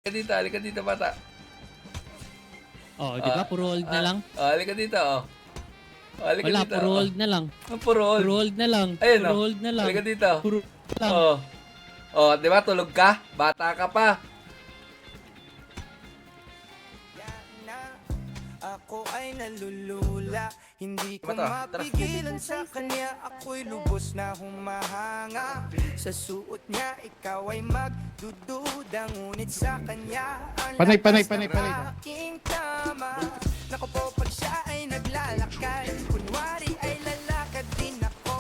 Halika dito bata. Oh, di ba? Puro hold na lang. Halika dito, Halika Wala, dito. puro hold na lang. Puro hold. Puro hold na lang. Ayun, Puro hold na lang. Halika dito. Puro lang. Di ba tulog ka? Bata ka pa. Ako ay nalulula, hindi ko Tara. mapigilan sa kanya. Ako'y lubos na humahanga. Sa suot niya, ikaw ay magdududa. Ngunit sa kanya, ang Panay. aking tama. Naku po, pag siya ay naglalakad, kunwari ay lalakad din ako.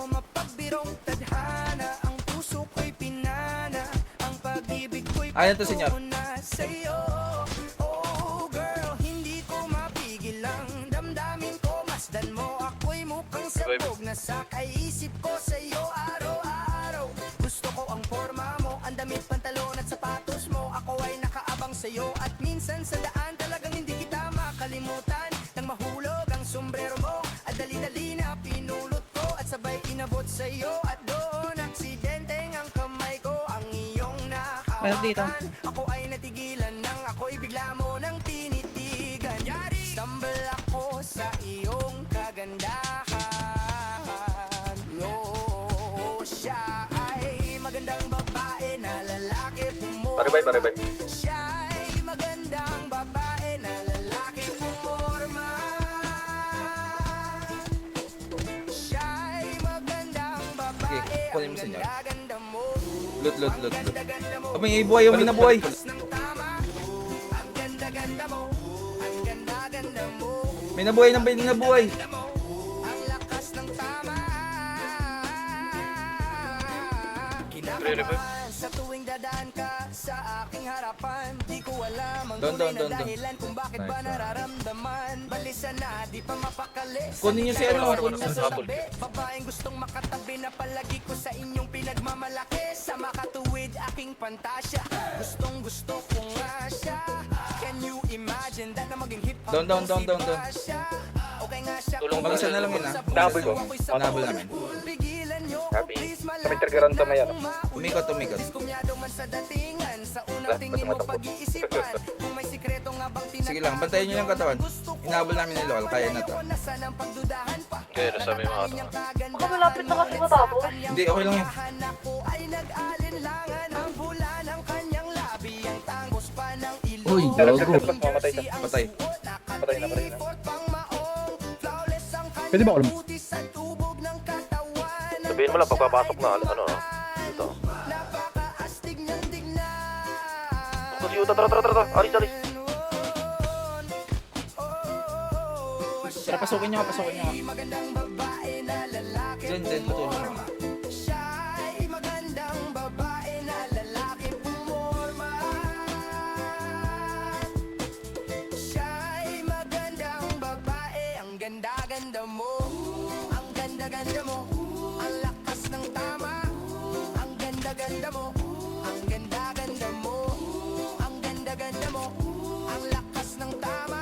Mapagbirong tadhana, ang puso ko'y pinana, ang pag-ibig ko'y Ayan to, senyor. pauna sa'yo. Masdan mo, ako'y mukhang sabog. Nasa kaisip ko sa'yo araw-araw. Gusto ko ang forma mo, ang damit, pantalon at sapatos mo. Ako ay nakaabang sa'yo at minsan sa daan talagang hindi kita makalimutan. Nang mahulog ang sombrero mo at dali-dali na pinulot ko at sabay inabot sa'yo. At doon aksidente ang kamay ko ang iyong nakawakan. Ako ay natigilan nang ako'y bigla mo nang tinitigan. Stumble ako sa iyong kagandahan. Siya ay magandang babae na lalaki pumorma. Paribay. Siya ay magandang babae na lalaki pumorma. Siya ay magandang babae. Okay, kunin mo, senyor. Ang ganda-ganda mo. Lut. Ganda-ganda mo. May buhay, may nabuhay. Ng tama. Ang ganda-ganda mo. Ang ganda-ganda mo. May nabuhay. Ang lakas ng tama. Kinakabahan sa tuwing dadaan ka sa aking harapan. Di ko alam ang tunay na dahilan kung bakit ba nararamdaman. Balisa na, di pa mapakali. Kunin niyo si ano, kunin niyo si Sabi, babaeng gustong makatabi na palagi ko sa inyong pinagmamalaki. Sa makatuwid aking pantasya, gustong gusto ko nga siya. Can you imagine that na maging hip-hop Down. Okay nga siya. Tulong Mag-isa na lang yun, Double ko. Nabol namin. Pigilan niyo ko, Sabi, please, kami triggeran to may ano. Umikot. Diskumyado man sa datingan, sa unang tingin mo pag-iisipan. Kung may sikreto nga bang tinatago. Sige lang, bantayan niyo yung katawan. Inabol namin ni Lol, kaya na to. Nasaan ang pagdudahan pa? Kaya nasabi mga ito. Baka malapit na kasi matapos. Hindi, okay lang yan. Ako ay nag-alinlangan ang bula ng kanyang labi. Ang tangos pa ng ilong. Uy, gago. Mamatay na. Patay. Patay na. Pwede ba ako Sabihin mo lang pagpapasok na ano. Ito. Napakaastig niyang tignan. Ito si Yuta, tara. Alis. Tara, pasukin niyo. Magandang babae na lalaki. Diyan, tutulong ako. Siya ay magandang babae na lalaki pumorma. Siya ay magandang babae. Ang ganda-ganda mo. Ang ganda-ganda mo. Ang lakas ng tama. Ang ganda-ganda mo. Ang ganda-ganda mo. Ang ganda-ganda mo. Ang lakas ng tama.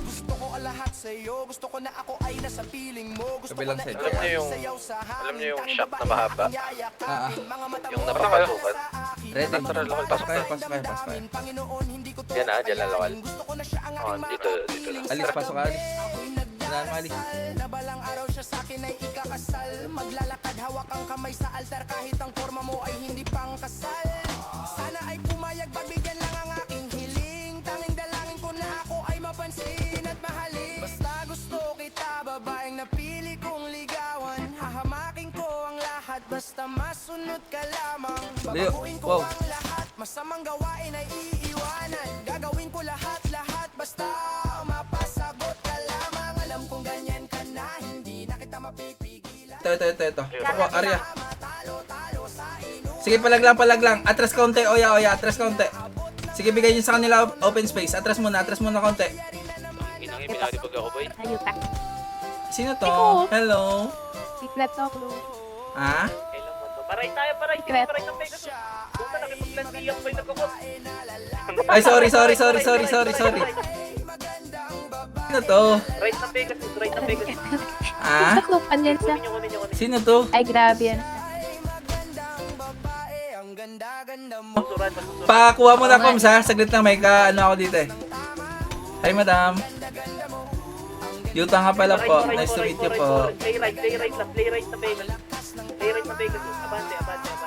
Gusto ko ang lahat sa'yo. Gusto ko na ako ay nasa piling mo. Gusto ko Kabilang na side. ikaw ay Alam sayaw sa alam niyo yung hangin. shop na mahaba? Mga mata Yung mo napakasukat. sa akin. Ready? Tara, lakal, pasok tayo. Pasok kayo. Panginoon, hindi ko to Yan na, dyan lang lakal. Gusto ko na siya ang aking Dito makapiling. lang. Alis, pasok ka, alis. Ako'y Wala naman, alis. nagdadasal na balang araw siya sa akin ay ikakasal. Maglalakad, hawak ang kamay sa altar kahit ang forma mo ay hindi pang kasal. Sana ay pumayag, pagbigyan lang ang aking hiling. Tanging dalangin ko na ako ay mapansin at mahalin. Basta gusto kita, babaeng napili kong ligawan. Hahamakin ko ang lahat, basta masunod ka lamang. Babaguhin ko Wow. ang lahat, masamang gawain ay iiwanan. Gagawin ko lahat, basta mapasagot ka lamang. Alam kong ganyan ka na, hindi na kita mapipigilan. Ito. Ako, Arya. Sige, palag lang. Atras kaunti, oya. Atras kaunti. Sige, bigay niyo sa kanila open space. Atras muna kaunti. Inang ipinalipag ako, boy. Ayuta. Sino to? Ikaw. Hello? Secret to. Ha? Paray tayo, Secret. ng Vegas. Puta, nakipag-plantiyak pa yung nagkakot. Ay, sorry. Sino to? Right ng Vegas. Ha? Saklupan yan siya. Sino to? Ay, grabe yan. Susuran, masusuran. Pakuha mo na, Koms, ha? Saglit lang, may ano ako dito eh. Hi, madam. Yuta nga pala po. Nice to meet you po. Play right na Vegas. Play right na Vegas. Abante.